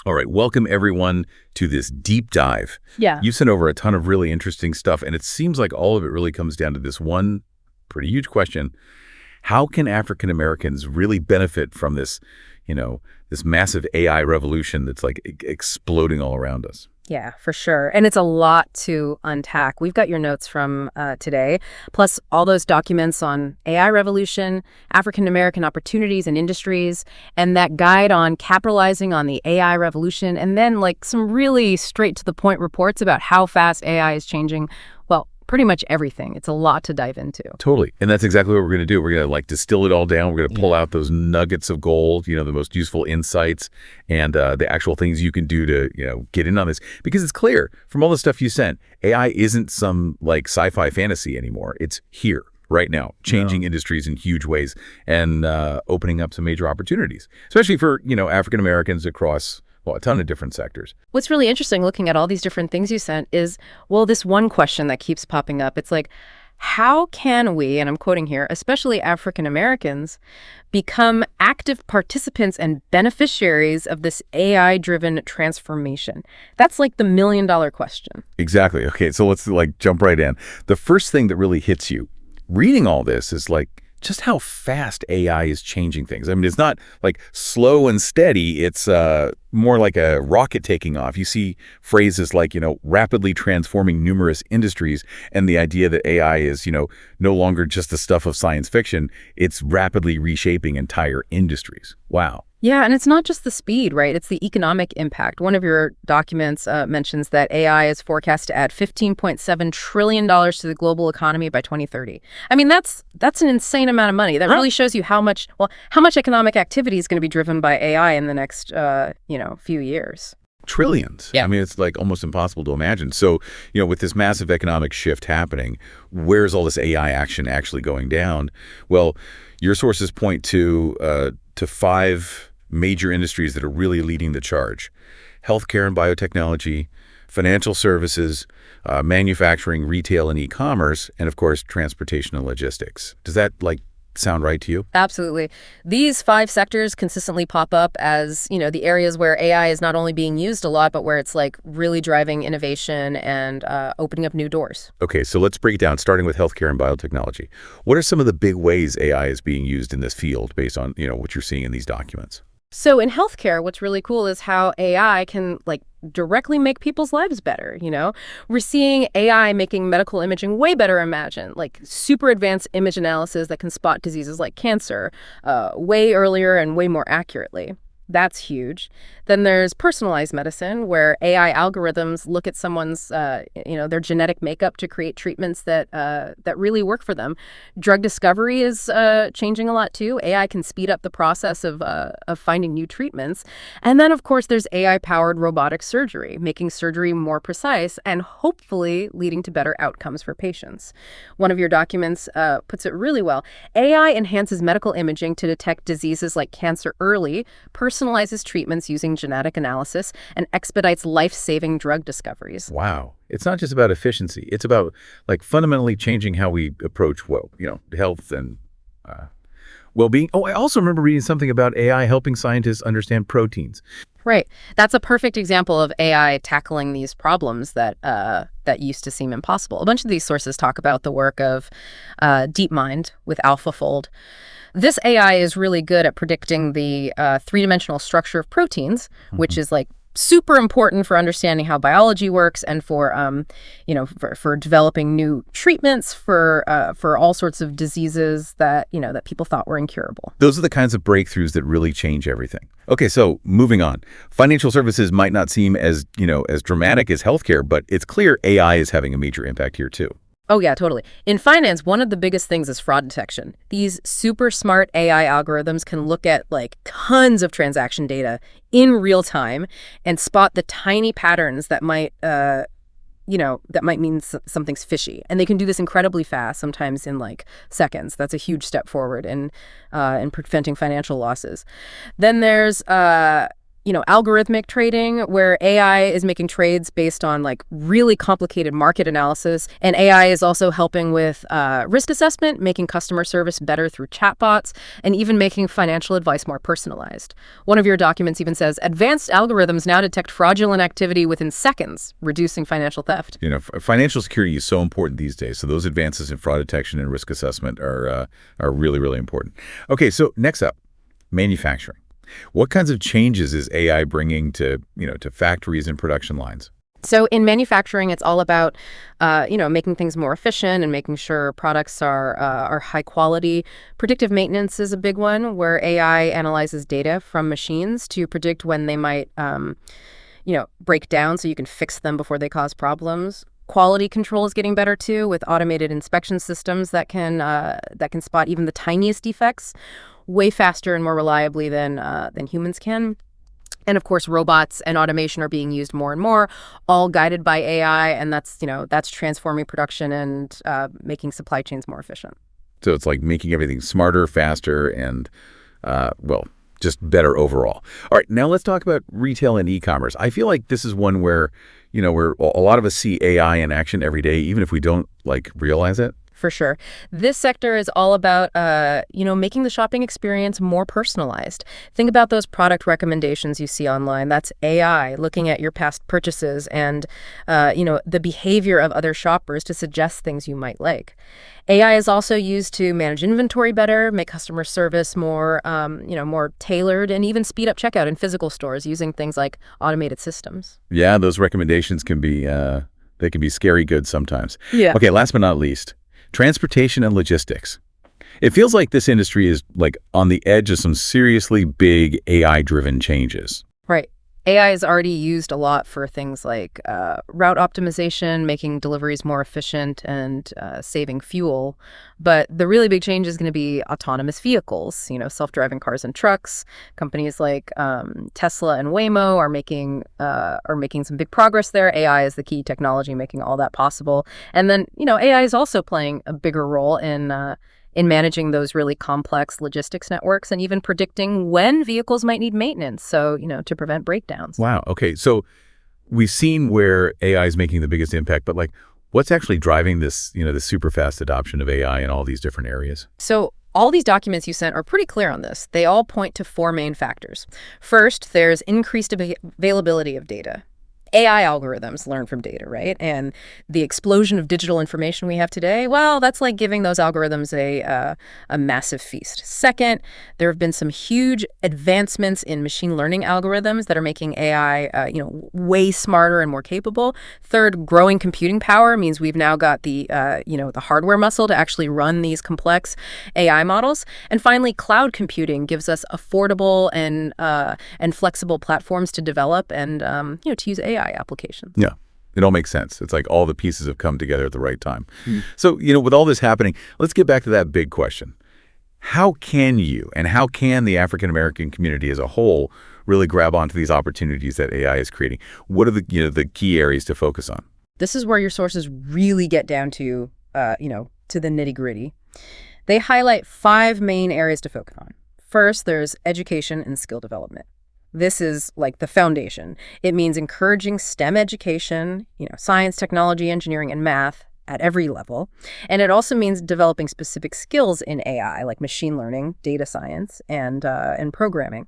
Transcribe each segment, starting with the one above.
All right, welcome everyone to this deep dive. Yeah. You sent over a ton of really interesting stuff, and it seems like all of it really comes down to this one pretty huge question. How can African Americans really benefit from this, this massive AI revolution that's like exploding all around us? Yeah, for sure. And it's a lot to unpack. We've got your notes from today, plus all those documents on AI revolution, African American opportunities and industries, and that guide on capitalizing on the AI revolution, and then like some really straight to the point reports about how fast AI is changing, well, pretty much everything. It's a lot to dive into. Totally. And that's exactly what we're going to do. We're going to distill it all down. We're going to pull out those nuggets of gold, the most useful insights and the actual things you can do to, get in on this. Because it's clear from all the stuff you sent, AI isn't some sci-fi fantasy anymore. It's here right now, changing industries in huge ways and opening up some major opportunities, especially for, African Americans across a ton of different sectors. What's really interesting looking at all these different things you sent is, well, this one question that keeps popping up. It's like, how can we, and I'm quoting here, especially African Americans, become active participants and beneficiaries of this AI-driven transformation? That's like the million-dollar question. Exactly. Okay, so let's jump right in. The first thing that really hits you reading all this is just how fast AI is changing things. I mean, it's not slow and steady. It's more like a rocket taking off. You see phrases like, rapidly transforming numerous industries, and the idea that AI is, no longer just the stuff of science fiction. It's rapidly reshaping entire industries. Wow. Yeah, and it's not just the speed, right? It's the economic impact. One of your documents mentions that AI is forecast to add $15.7 trillion to the global economy by 2030. I mean, that's an insane amount of money. That really shows you how much economic activity is going to be driven by AI in the next, few years. Trillions. Yeah. I mean, it's almost impossible to imagine. So, with this massive economic shift happening, where's all this AI action actually going down? Well, your sources point to 5 major industries that are really leading the charge: healthcare and biotechnology, financial services, manufacturing, retail and e-commerce, and of course, transportation and logistics. Does that sound right to you? Absolutely. These 5 sectors consistently pop up as, the areas where AI is not only being used a lot, but where it's really driving innovation and opening up new doors. Okay, so let's break it down, starting with healthcare and biotechnology. What are some of the big ways AI is being used in this field based on, what you're seeing in these documents? So in healthcare, what's really cool is how AI can directly make people's lives better, We're seeing AI making medical imaging way better imagined, super advanced image analysis that can spot diseases like cancer way earlier and way more accurately. That's huge. Then there's personalized medicine, where AI algorithms look at someone's, their genetic makeup to create treatments that really work for them. Drug discovery is changing a lot too. AI can speed up the process of finding new treatments. And then, of course, there's AI-powered robotic surgery, making surgery more precise and hopefully leading to better outcomes for patients. One of your documents puts it really well. AI enhances medical imaging to detect diseases like cancer early, personalizes treatments using genetic analysis, and expedites life-saving drug discoveries. Wow. It's not just about efficiency. It's about fundamentally changing how we approach, health and well-being. Oh, I also remember reading something about AI helping scientists understand proteins. Right. That's a perfect example of AI tackling these problems that used to seem impossible. A bunch of these sources talk about the work of DeepMind with AlphaFold. This AI is really good at predicting the three-dimensional structure of proteins, which is super important for understanding how biology works and for developing new treatments for all sorts of diseases that people thought were incurable. Those are the kinds of breakthroughs that really change everything. Okay, so moving on. Financial services might not seem as dramatic as healthcare, but it's clear AI is having a major impact here too. Oh, yeah, totally. In finance, one of the biggest things is fraud detection. These super smart AI algorithms can look at tons of transaction data in real time and spot the tiny patterns that might mean something's fishy. And they can do this incredibly fast, sometimes in seconds. That's a huge step forward in preventing financial losses. Then there's algorithmic trading, where AI is making trades based on like really complicated market analysis. And AI is also helping with risk assessment, making customer service better through chatbots, and even making financial advice more personalized. One of your documents even says advanced algorithms now detect fraudulent activity within seconds, reducing financial theft. Financial security is so important these days. So those advances in fraud detection and risk assessment are really, really important. Okay, so next up, manufacturing. What kinds of changes is AI bringing to factories and production lines? So in manufacturing, it's all about, making things more efficient and making sure products are high quality. Predictive maintenance is a big one, where AI analyzes data from machines to predict when they might, break down, so you can fix them before they cause problems. Quality control is getting better too, with automated inspection systems that can spot even the tiniest defects way faster and more reliably than humans can. And of course, robots and automation are being used more and more, all guided by AI, and that's transforming production and making supply chains more efficient. So it's like making everything smarter, faster, and, just better overall. All right, now let's talk about retail and e-commerce. I feel like this is one where a lot of us see AI in action every day, even if we don't, realize it. For sure. This sector is all about, making the shopping experience more personalized. Think about those product recommendations you see online. That's AI looking at your past purchases and, the behavior of other shoppers to suggest things you might like. AI is also used to manage inventory better, make customer service more tailored, and even speed up checkout in physical stores using things like automated systems. Yeah, those recommendations can be scary good sometimes. Yeah. Okay, last but not least, transportation and logistics. It feels like this industry is on the edge of some seriously big AI-driven changes. Right. AI is already used a lot for things like route optimization, making deliveries more efficient, and saving fuel. But the really big change is going to be autonomous vehicles, self-driving cars and trucks. Companies like Tesla and Waymo are making some big progress there. AI is the key technology making all that possible. And then, AI is also playing a bigger role in managing those really complex logistics networks and even predicting when vehicles might need maintenance, so, to prevent breakdowns. Wow. Okay. So we've seen where AI is making the biggest impact, but what's actually driving this super fast adoption of AI in all these different areas? So all these documents you sent are pretty clear on this. They all point to four main factors. First, there's increased availability of data. AI algorithms learn from data, right? And the explosion of digital information we have today, well, that's like giving those algorithms a massive feast. Second, there have been some huge advancements in machine learning algorithms that are making AI, way smarter and more capable. Third, growing computing power means we've now got the hardware muscle to actually run these complex AI models. And finally, cloud computing gives us affordable and flexible platforms to develop and to use AI applications. Yeah, it all makes sense. It's like all the pieces have come together at the right time. So, with all this happening, let's get back to that big question. How can you and how can the African-American community as a whole really grab onto these opportunities that AI is creating? What are the key areas to focus on? This is where your sources really get down to, to the nitty-gritty. They highlight 5 main areas to focus on. First, there's education and skill development. This is like the foundation. It means encouraging STEM education, science, technology, engineering, and math at every level. And it also means developing specific skills in AI, like machine learning, data science, and programming.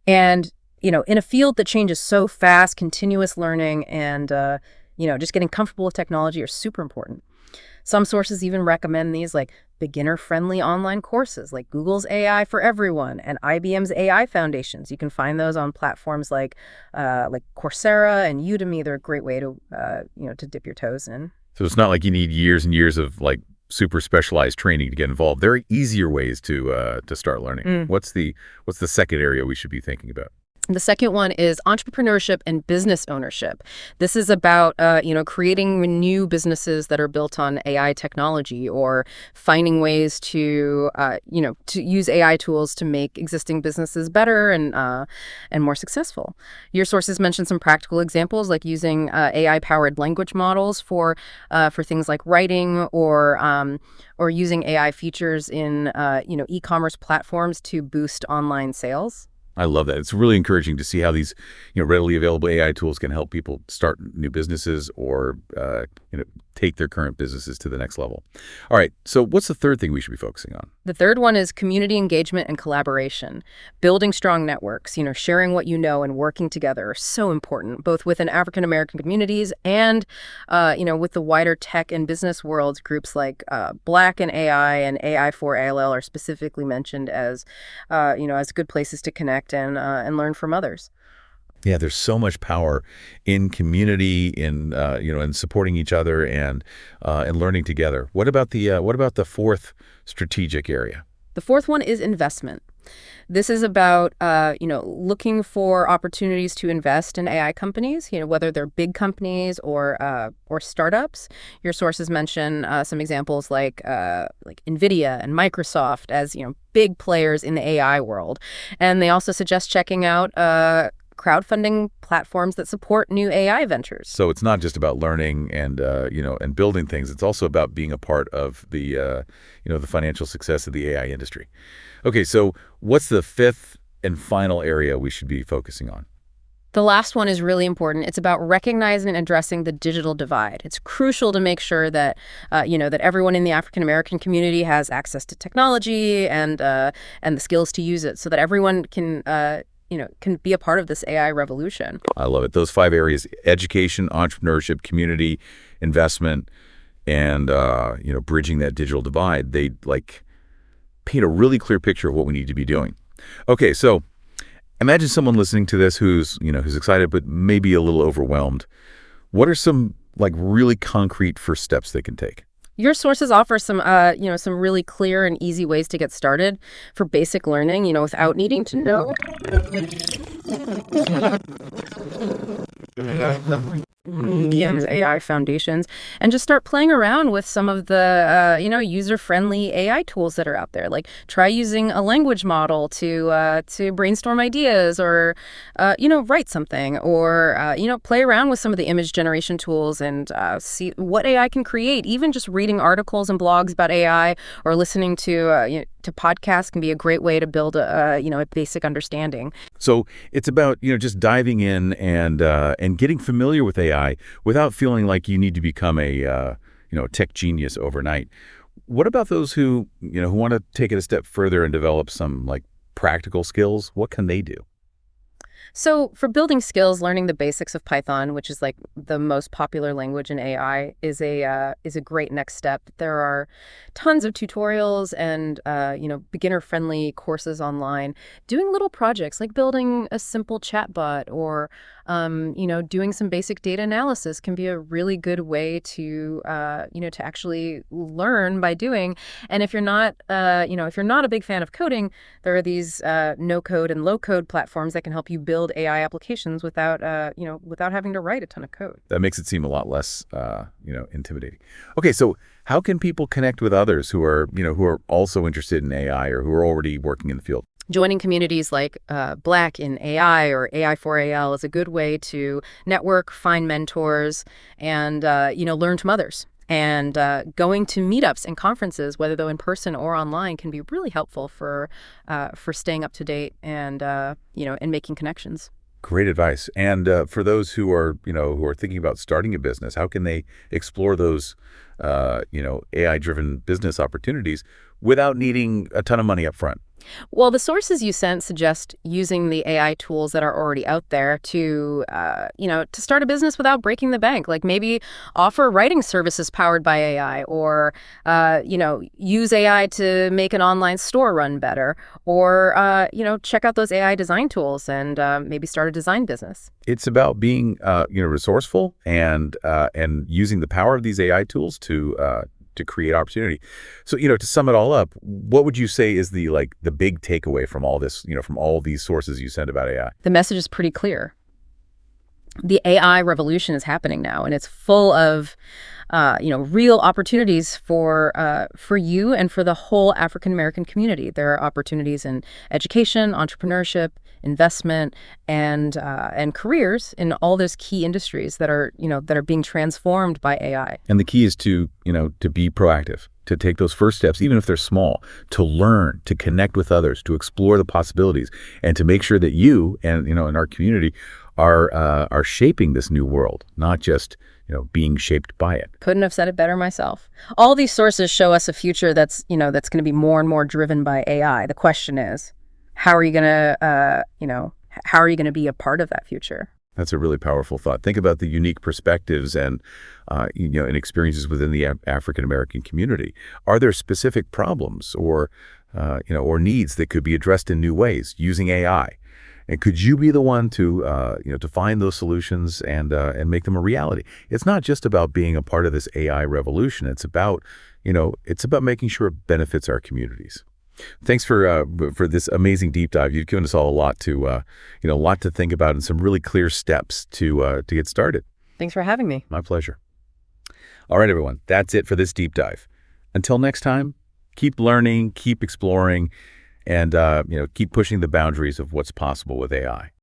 And, in a field that changes so fast, continuous learning and, just getting comfortable with technology are super important. Some sources even recommend these beginner-friendly online courses like Google's AI for Everyone and IBM's AI Foundations. You can find those on platforms like Coursera and Udemy. They're a great way to dip your toes in. So it's not like you need years and years of super specialized training to get involved. There are easier ways to start learning. What's the second area we should be thinking about? The second one is entrepreneurship and business ownership. This is about, creating new businesses that are built on AI technology or finding ways to use AI tools to make existing businesses better and more successful. Your sources mention some practical examples like using AI-powered language models for things like writing or using AI features in, e-commerce platforms to boost online sales. I love that. It's really encouraging to see how these, readily available AI tools can help people start new businesses or, take their current businesses to the next level. All right. So what's the third thing we should be focusing on? The third one is community engagement and collaboration. Building strong networks, sharing what you know and working together are so important, both within African American communities and, with the wider tech and business worlds. Groups like Black in AI and AI for ALL are specifically mentioned as, as good places to connect and learn from others. Yeah, there's so much power in community, in supporting each other and learning together. What about the fourth strategic area? The fourth one is investment. This is about, looking for opportunities to invest in AI companies, whether they're big companies or startups. Your sources mention some examples like NVIDIA and Microsoft as, big players in the AI world. And they also suggest checking out crowdfunding platforms that support new AI ventures. So it's not just about learning and building things. It's also about being a part of the financial success of the AI industry. Okay, so what's the fifth and final area we should be focusing on? The last one is really important. It's about recognizing and addressing the digital divide. It's crucial to make sure that, that everyone in the African American community has access to technology and the skills to use it, so that everyone can be a part of this AI revolution. I love it. Those five areas: education, entrepreneurship, community, investment, and bridging that digital divide. They paint a really clear picture of what we need to be doing. Okay, so imagine someone listening to this who's excited but maybe a little overwhelmed. What are some really concrete first steps they can take? Your sources offer some really clear and easy ways to get started for basic learning, without needing to know AI foundations, and just start playing around with some of the, user-friendly AI tools that are out there. Like, try using a language model to brainstorm ideas or, write something, or, play around with some of the image generation tools and see what AI can create. Even just reading articles and blogs about AI or listening to podcasts can be a great way to build a basic understanding. So it's about just diving in and getting familiar with AI without feeling like you need to become a tech genius overnight. What about those who want to take it a step further and develop some practical skills? What can they do? So for building skills, learning the basics of Python, which is the most popular language in AI, is a great next step. There are tons of tutorials and beginner-friendly courses online. Doing little projects like building a simple chatbot or doing some basic data analysis can be a really good way to to actually learn by doing. And if you're not a big fan of coding, there are these no-code and low-code platforms that can help you build AI applications without having to write a ton of code. That makes it seem a lot less intimidating. Okay, so how can people connect with others who are also interested in AI or who are already working in the field? Joining communities like Black in AI or AI for AL is a good way to network, find mentors, and learn from others. And going to meetups and conferences, whether they're in person or online, can be really helpful for staying up to date and and making connections. Great advice. And for those who are thinking about starting a business, how can they explore those AI-driven business opportunities without needing a ton of money up front? Well, the sources you sent suggest using the AI tools that are already out there to start a business without breaking the bank. Like maybe offer writing services powered by AI, or use AI to make an online store run better, or check out those AI design tools and maybe start a design business. It's about being resourceful and using the power of these AI tools to create opportunity. So, to sum it all up, what would you say is the big takeaway from all this, from all these sources you sent about AI? The message is pretty clear. The AI revolution is happening now, and it's full of real opportunities for you and for the whole African American community. There are opportunities in education, entrepreneurship, investment, and careers in all those key industries that are being transformed by AI. And the key is to be proactive. to take those first steps, even if they're small, to learn, to connect with others, to explore the possibilities, and to make sure that you and in our community are shaping this new world, not just being shaped by it. Couldn't have said it better myself. All these sources show us a future that's that's going to be more and more driven by AI. The question is, how are you going to, how are you going to be a part of that future? That's a really powerful thought. Think about the unique perspectives and and experiences within the African American community. Are there specific problems or or needs that could be addressed in new ways using AI? And could you be the one to to find those solutions and make them a reality? It's not just about being a part of this AI revolution. It's about making sure it benefits our communities. Thanks for this amazing deep dive. You've given us all a lot to a lot to think about and some really clear steps to get started. Thanks for having me. My pleasure. All right, everyone. That's it for this deep dive. Until next time, keep learning, keep exploring, and keep pushing the boundaries of what's possible with AI.